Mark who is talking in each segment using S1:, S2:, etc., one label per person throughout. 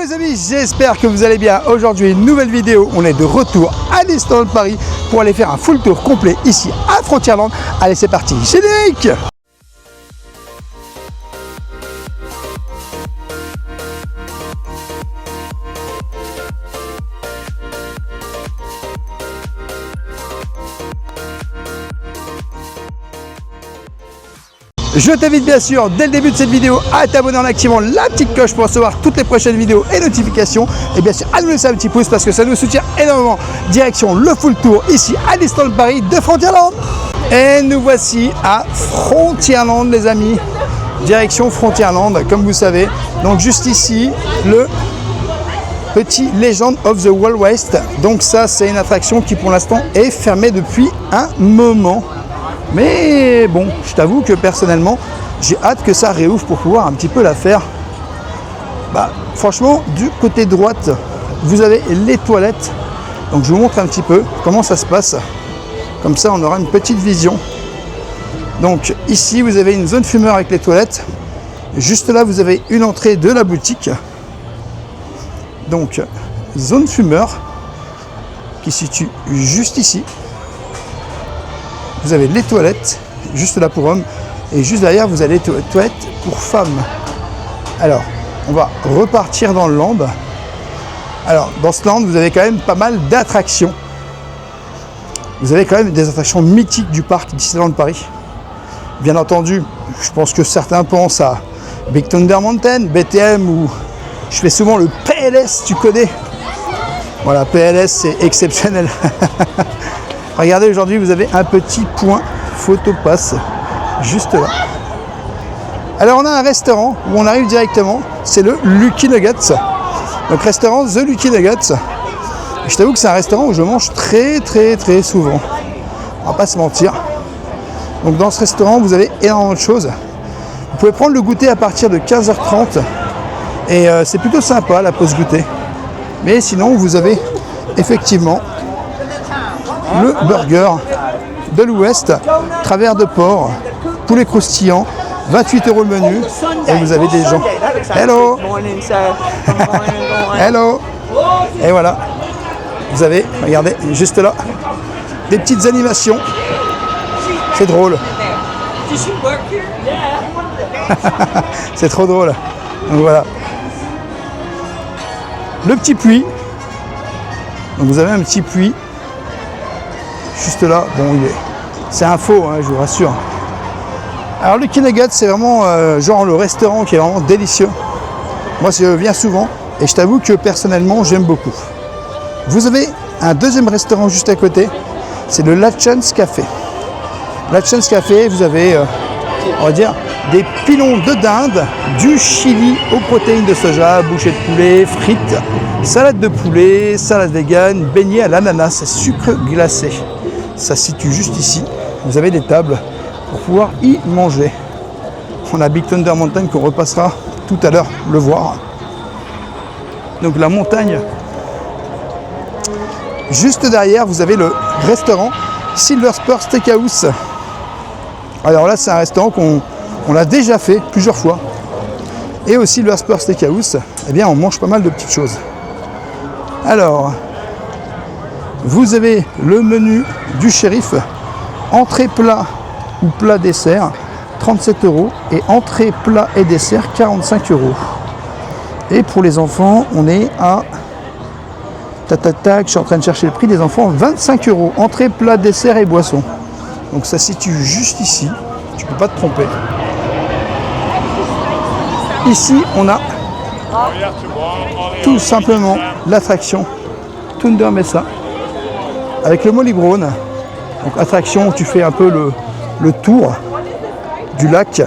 S1: les amis, j'espère que vous allez bien. Aujourd'hui, une nouvelle vidéo. On est de retour à Disneyland Paris pour aller faire un full tour complet ici à Frontierland. Allez, c'est parti, générique! Je t'invite bien sûr dès le début de cette vidéo à t'abonner en activant la petite cloche pour recevoir toutes les prochaines vidéos et notifications. Et bien sûr à nous laisser un petit pouce parce que ça nous soutient énormément. Direction le full tour ici à Disneyland Paris de Frontierland. Et nous voici à Frontierland les amis. Direction Frontierland comme vous savez. Donc juste ici le petit Legend of the Wild West. Donc ça c'est une attraction qui pour l'instant est fermée depuis un moment. Mais bon, je t'avoue que personnellement, j'ai hâte que ça réouvre pour pouvoir un petit peu la faire. Franchement, du côté droite, vous avez les toilettes. Donc je vous montre un petit peu comment ça se passe. Comme ça, on aura une petite vision. Donc ici, vous avez une zone fumeur avec les toilettes. Juste là, vous avez une entrée de la boutique. Donc, zone fumeur qui se situe juste ici. Vous avez les toilettes, juste là pour hommes, et juste derrière, vous avez les toilettes pour femmes. Alors, on va repartir dans le land. Alors, dans ce land, vous avez quand même pas mal d'attractions. Vous avez quand même des attractions mythiques du parc Disneyland Paris. Bien entendu, je pense que certains pensent à Big Thunder Mountain, BTM, ou je fais souvent le PLS, tu connais. Voilà, PLS, c'est exceptionnel. Regardez, aujourd'hui, vous avez un petit point photopass juste là. Alors, on a un restaurant où on arrive directement. C'est le Lucky Nuggets. Donc, restaurant The Lucky Nuggets. Et je t'avoue que c'est un restaurant où je mange très souvent. On va pas se mentir. Donc, dans ce restaurant, vous avez énormément de choses. Vous pouvez prendre le goûter à partir de 15h30. Et c'est plutôt sympa, la pause goûter. Mais sinon, vous avez effectivement le burger de l'Ouest, travers de porc, poulet croustillant, 28 € le menu. Et vous avez des gens. Hello. Hello. Et voilà. Vous avez, regardez, juste là, des petites animations. C'est drôle. C'est trop drôle. Donc voilà. Le petit puits. Donc vous avez un petit puits. Juste là, bon, c'est un faux, hein, je vous rassure. Alors le Lucky Nuggets, c'est vraiment genre le restaurant qui est vraiment délicieux. Moi, je viens souvent et je t'avoue que personnellement, j'aime beaucoup. Vous avez un deuxième restaurant juste à côté, c'est le Lachance Café. Lachance Café, vous avez, on va dire, des pilons de dinde, du chili aux protéines de soja, bouchées de poulet, frites, salade de poulet, salade vegan, beignets à l'ananas, sucre glacé. Ça se situe juste ici. Vous avez des tables pour pouvoir y manger. On a Big Thunder Mountain qu'on repassera tout à l'heure le voir. Donc la montagne. Juste derrière, vous avez le restaurant Silver Spur Steakhouse. Alors là, c'est un restaurant qu'on a déjà fait plusieurs fois. Et au Silver Spur Steakhouse, eh bien, on mange pas mal de petites choses. Alors, vous avez le menu du shérif, entrée plat ou plat dessert, 37 € et entrée plat et dessert, 45 €. Et pour les enfants, on est à je suis en train de chercher le prix des enfants, 25 €, entrée plat dessert et boisson. Donc ça se situe juste ici, tu peux pas te tromper. Ici, on a tout simplement l'attraction Thunder Mesa avec le Molly Brown. Donc attraction où tu fais un peu le tour du lac.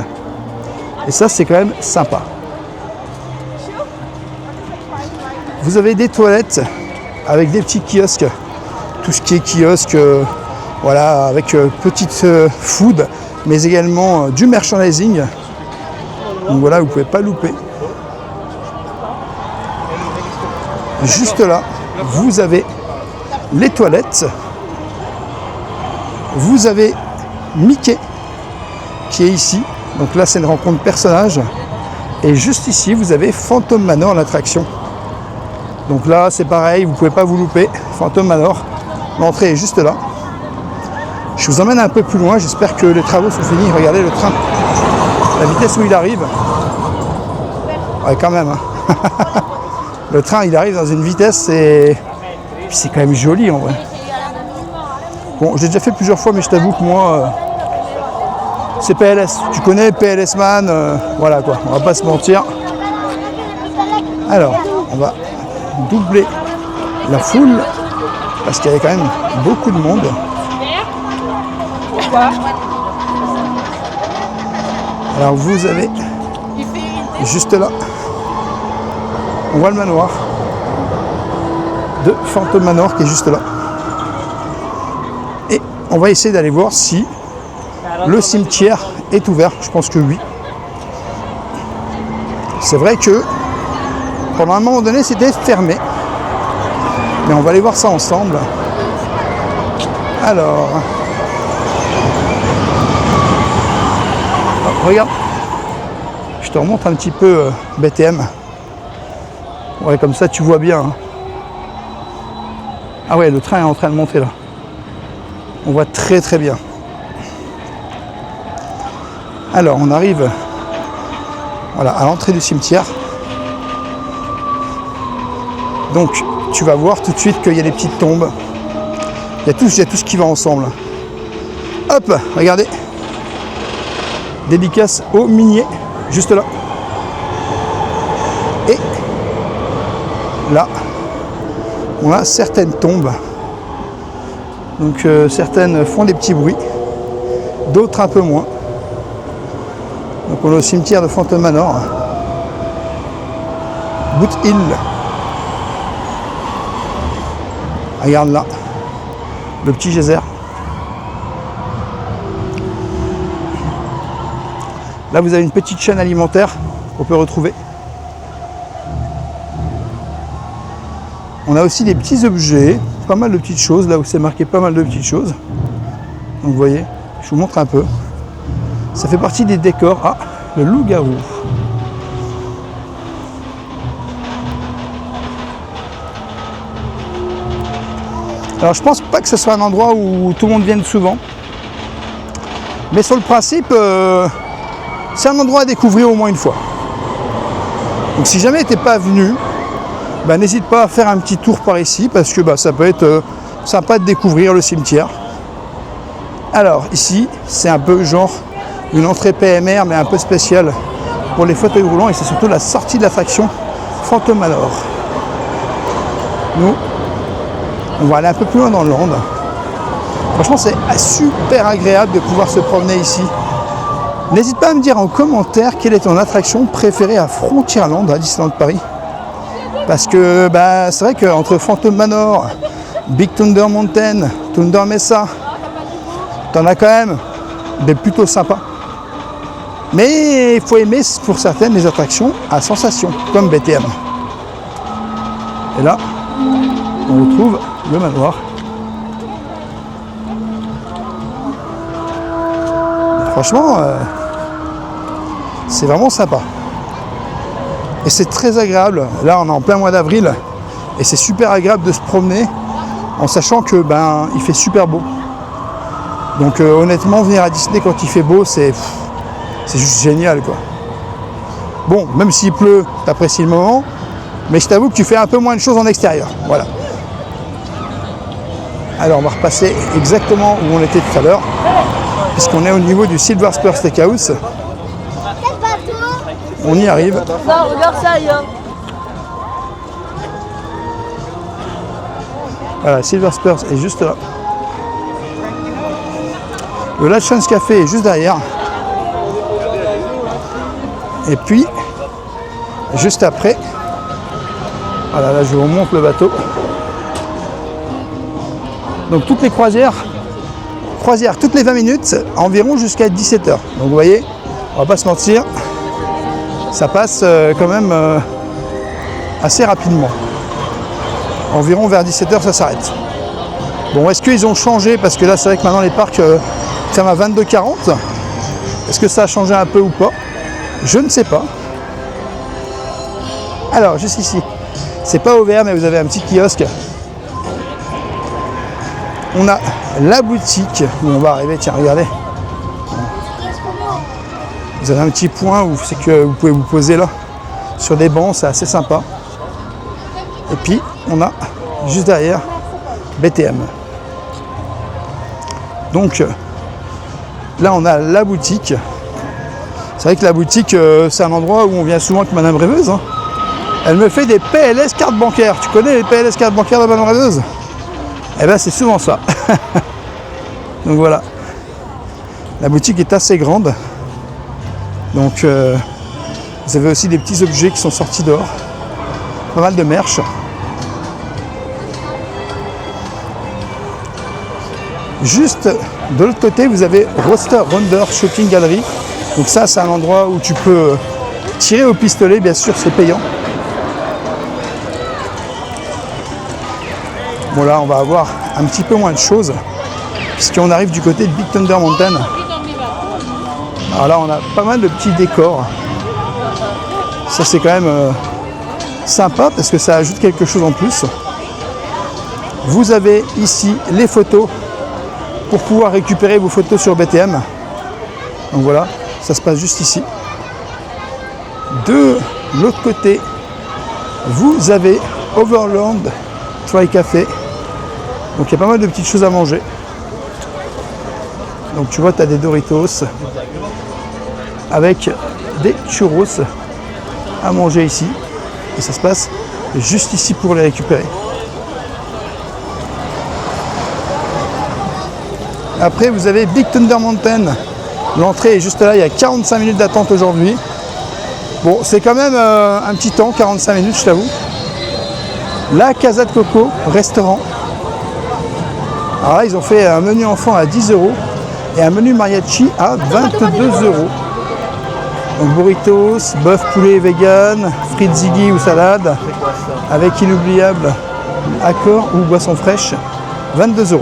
S1: Et ça, c'est quand même sympa. Vous avez des toilettes avec des petits kiosques. Tout ce qui est kiosque, voilà, avec petite food, mais également du merchandising. Donc voilà, vous ne pouvez pas louper. Juste là, vous avez les toilettes. Vous avez Mickey qui est ici. Donc là, c'est une rencontre personnage. Et juste ici, vous avez Phantom Manor, l'attraction. Donc là, c'est pareil, vous ne pouvez pas vous louper. Phantom Manor, l'entrée est juste là. Je vous emmène un peu plus loin, j'espère que les travaux sont finis. Regardez le train, la vitesse où il arrive. Ouais, quand même. Hein. Le train, il arrive dans une vitesse et puis c'est quand même joli en vrai. Bon, j'ai déjà fait plusieurs fois, mais je t'avoue que moi, c'est PLS. Tu connais PLS Man, voilà quoi, on va pas se mentir. Alors, on va doubler la foule parce qu'il y avait quand même beaucoup de monde. Alors vous avez juste là, on voit le manoir de Phantom Manor qui est juste là. Et on va essayer d'aller voir si le cimetière est ouvert. Je pense que oui. C'est vrai que pendant un moment donné c'était fermé. Mais on va aller voir ça ensemble. Alors. Regarde, je te remonte un petit peu BTM. Ouais, comme ça tu vois bien. Hein. Ah ouais, le train est en train de monter là. On voit très très bien. Alors, on arrive voilà, à l'entrée du cimetière. Donc, tu vas voir tout de suite qu'il y a des petites tombes. Il y a tout ce qui va ensemble. Hop, regardez. Dédicace au minier, juste là. Et là, on a certaines tombes. Donc certaines font des petits bruits, d'autres un peu moins. Donc on est au cimetière de Phantom Manor. Boot Hill. Regarde là, le petit geyser. Là, vous avez une petite chaîne alimentaire qu'on peut retrouver. On a aussi des petits objets, pas mal de petites choses, là où c'est marqué pas mal de petites choses. Donc vous voyez, je vous montre un peu. Ça fait partie des décors. Ah, le loup-garou. Alors je pense pas que ce soit un endroit où tout le monde vienne souvent. Mais sur le principe... c'est un endroit à découvrir au moins une fois. Donc si jamais tu n'es pas venu, bah, n'hésite pas à faire un petit tour par ici parce que bah, ça peut être sympa de découvrir le cimetière. Alors ici, c'est un peu genre une entrée PMR mais un peu spéciale pour les fauteuils roulants et c'est surtout la sortie de l'attraction Phantom Manor. Nous, on va aller un peu plus loin dans le land. Franchement, c'est super agréable de pouvoir se promener ici. N'hésite pas à me dire en commentaire quelle est ton attraction préférée à Frontierland, à Disneyland Paris. Parce que bah, c'est vrai qu'entre Phantom Manor, Big Thunder Mountain, Thunder Mesa, t'en as quand même des plutôt sympas. Mais il faut aimer pour certaines les attractions à sensation, comme BTM. Et là, on retrouve le manoir. Franchement, c'est vraiment sympa. Et c'est très agréable. Là, on est en plein mois d'avril. Et c'est super agréable de se promener en sachant que ben, il fait super beau. Donc honnêtement, venir à Disney quand il fait beau, c'est juste génial, quoi. Bon, même s'il pleut, tu apprécies le moment. Mais je t'avoue que tu fais un peu moins de choses en extérieur. Voilà. Alors, on va repasser exactement où on était tout à l'heure. Puisqu'on est au niveau du Silver Spur Steakhouse. On y arrive.
S2: Non, regarde ça, yo.
S1: Voilà, Silver Spurs est juste là. Le Last Chance Café est juste derrière. Et puis, juste après, voilà, là je vous montre le bateau. Donc toutes les croisières toutes les 20 minutes, environ jusqu'à 17h. Donc vous voyez, on va pas se mentir, ça passe quand même assez rapidement. Environ vers 17h, ça s'arrête. Bon, est-ce qu'ils ont changé? Parce que là, c'est vrai que maintenant les parcs ferment à 22h40. Est-ce que ça a changé un peu ou pas? Je ne sais pas. Alors, juste ici, C'est pas ouvert, mais vous avez un petit kiosque. On a la boutique où on va arriver. Tiens, regardez. Vous avez un petit point où c'est que vous pouvez vous poser là sur des bancs, c'est assez sympa. Et puis on a juste derrière BTM. Donc là on a la boutique. C'est vrai que la boutique c'est un endroit où on vient souvent avec Madame Rêveuse. Hein. Elle me fait des PLS cartes bancaires. Tu connais les PLS cartes bancaires de Madame Rêveuse? Eh bien c'est souvent ça. Donc voilà. La boutique est assez grande. Donc vous avez aussi des petits objets qui sont sortis dehors. Pas mal de merch. Juste de l'autre côté, vous avez Roster Wonder Shopping Gallery. Donc ça, c'est un endroit où tu peux tirer au pistolet. Bien sûr, c'est payant. Bon là, on va avoir un petit peu moins de choses. Puisqu'on arrive du côté de Big Thunder Mountain. Alors là, on a pas mal de petits décors. Ça, c'est quand même sympa parce que ça ajoute quelque chose en plus. Vous avez ici les photos pour pouvoir récupérer vos photos sur BTM. Donc voilà, ça se passe juste ici. De l'autre côté, vous avez Overland Try Café. Donc il y a pas mal de petites choses à manger. Donc tu vois, tu as des Doritos avec des churros à manger ici. Et ça se passe juste ici pour les récupérer. Après, vous avez Big Thunder Mountain. L'entrée est juste là, il y a 45 minutes d'attente aujourd'hui. Bon, c'est quand même un petit temps, 45 minutes, je t'avoue. La Casa de Coco, restaurant. Alors là, ils ont fait un menu enfant à 10 € et un menu mariachi à 22 €. Donc burritos, bœuf poulet vegan, frites ziggy ou salade, avec inoubliable accord ou boisson fraîche, 22 €.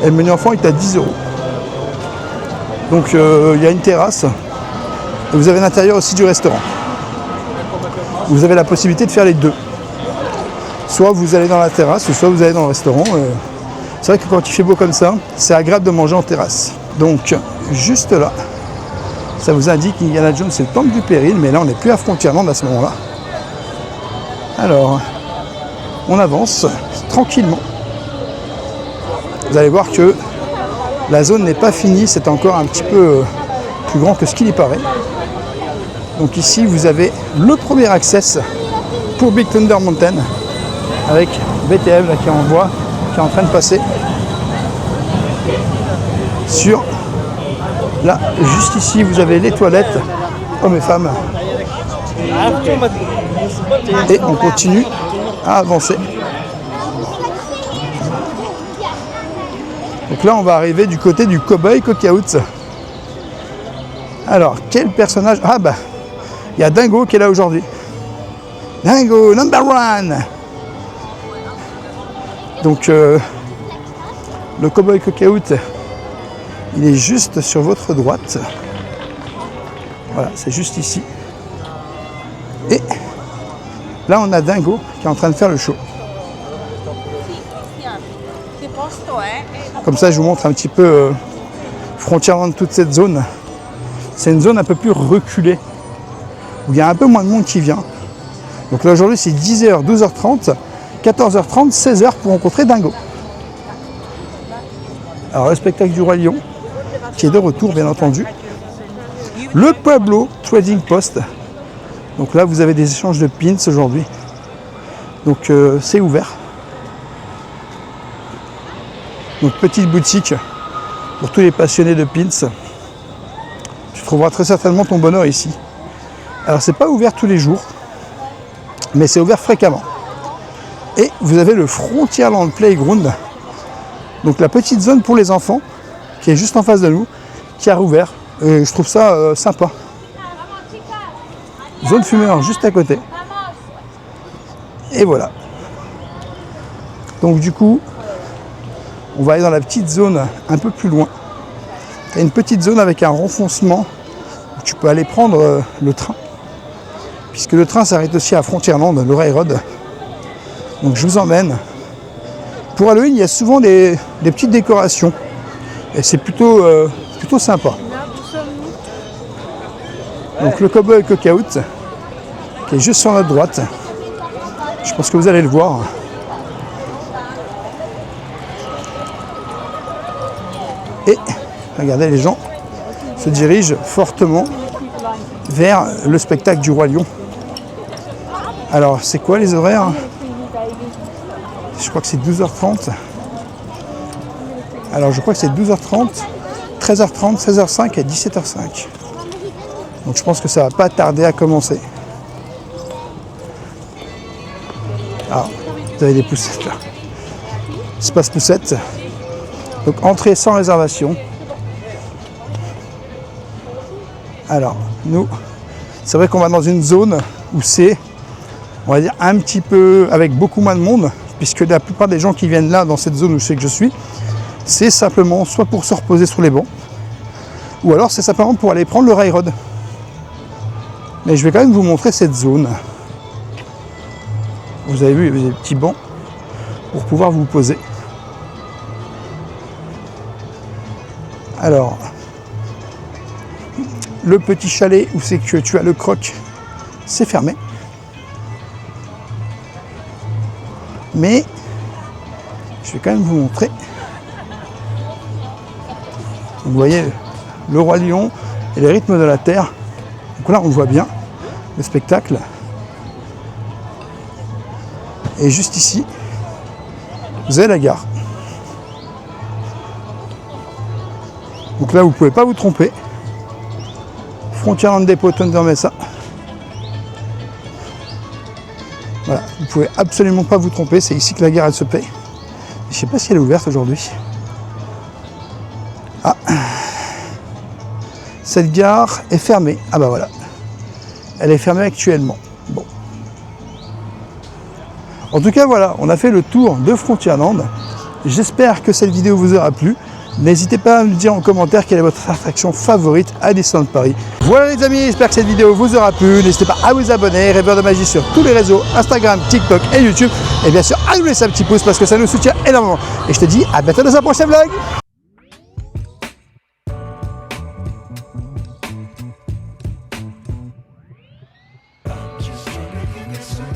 S1: Et le menu enfant est à 10 €. Donc il y a une terrasse. Et vous avez l'intérieur aussi du restaurant. Vous avez la possibilité de faire les deux. Soit vous allez dans la terrasse, soit vous allez dans le restaurant. C'est vrai que quand il fait beau comme ça, c'est agréable de manger en terrasse. Donc juste là, ça vous indique Indiana Jones, c'est le temple du péril, mais là on n'est plus à Frontierland à ce moment-là. Alors, on avance tranquillement. Vous allez voir que la zone n'est pas finie, c'est encore un petit peu plus grand que ce qu'il y paraît. Donc ici, vous avez le premier access pour Big Thunder Mountain avec BTM là, qui est en voie, qui est en train de passer sur là, juste ici, vous avez les toilettes hommes et femmes. Et on continue à avancer. Donc là, on va arriver du côté du Cowboy Cookout. Alors, quel personnage? Ah bah, il y a Dingo qui est là aujourd'hui. Dingo, number one. Donc, le Cowboy Cookout, il est juste sur votre droite. Voilà, c'est juste ici. Et là, on a Dingo qui est en train de faire le show. Comme ça, je vous montre un petit peu Frontierland, toute cette zone. C'est une zone un peu plus reculée, où il y a un peu moins de monde qui vient. Donc là, aujourd'hui, c'est 10h, 12h30, 14h30, 16h pour rencontrer Dingo. Alors, le spectacle du Roi Lion, qui est de retour, bien entendu. Le Pueblo Trading Post. Donc là, vous avez des échanges de pins aujourd'hui. Donc, c'est ouvert. Donc petite boutique pour tous les passionnés de pins. Tu trouveras très certainement ton bonheur ici. Alors c'est pas ouvert tous les jours, mais c'est ouvert fréquemment. Et vous avez le Frontierland Playground, donc la petite zone pour les enfants qui est juste en face de nous, qui a rouvert. Et je trouve ça sympa. Zone fumeur juste à côté. Et voilà. Donc du coup, on va aller dans la petite zone un peu plus loin. Il y a une petite zone avec un renfoncement où tu peux aller prendre le train. Puis puisque le train s'arrête aussi à Frontierland, le railroad. Donc je vous emmène. Pour Halloween, il y a souvent des petites décorations. Et c'est plutôt sympa. Donc le Cowboy Cookout, qui est juste sur notre droite. Je pense que vous allez le voir. Et regardez, les gens se dirigent fortement vers le spectacle du Roi Lion. Alors, c'est quoi les horaires? Je crois que c'est 12h30. Alors, je crois que c'est 12h30, 13h30, 16h05 et 17h05. Donc, je pense que ça va pas tarder à commencer. Alors, vous avez des poussettes là. Espace poussette. Donc, entrée sans réservation. Alors, nous, c'est vrai qu'on va dans une zone où c'est, on va dire, un petit peu avec beaucoup moins de monde, puisque la plupart des gens qui viennent là, dans cette zone où je sais que je suis, c'est simplement soit pour se reposer sur les bancs, ou alors c'est simplement pour aller prendre le railroad. Mais je vais quand même vous montrer cette zone. Vous avez vu, il y a des petits bancs pour pouvoir vous poser. Alors, le petit chalet où c'est que tu as le croc, c'est fermé. Mais je vais quand même vous montrer. Vous voyez le Roi Lion et les rythmes de la terre. Donc là, on voit bien le spectacle. Et juste ici, vous avez la gare. Donc là, vous ne pouvez pas vous tromper. Frontierland Depot Thunder Mesa. Voilà, vous ne pouvez absolument pas vous tromper, c'est ici que la gare elle se paie. Je ne sais pas si elle est ouverte aujourd'hui. Ah, cette gare est fermée. Ah bah voilà, elle est fermée actuellement. Bon. En tout cas voilà, on a fait le tour de Frontierland. J'espère que cette vidéo vous aura plu. N'hésitez pas à me dire en commentaire quelle est votre attraction favorite à Disneyland Paris. Voilà les amis, j'espère que cette vidéo vous aura plu. N'hésitez pas à vous abonner, Rêveur de Magie sur tous les réseaux, Instagram, TikTok et YouTube. Et bien sûr, à nous laisser un petit pouce parce que ça nous soutient énormément. Et je te dis à bientôt dans un prochain vlog.
S2: Just trying to get some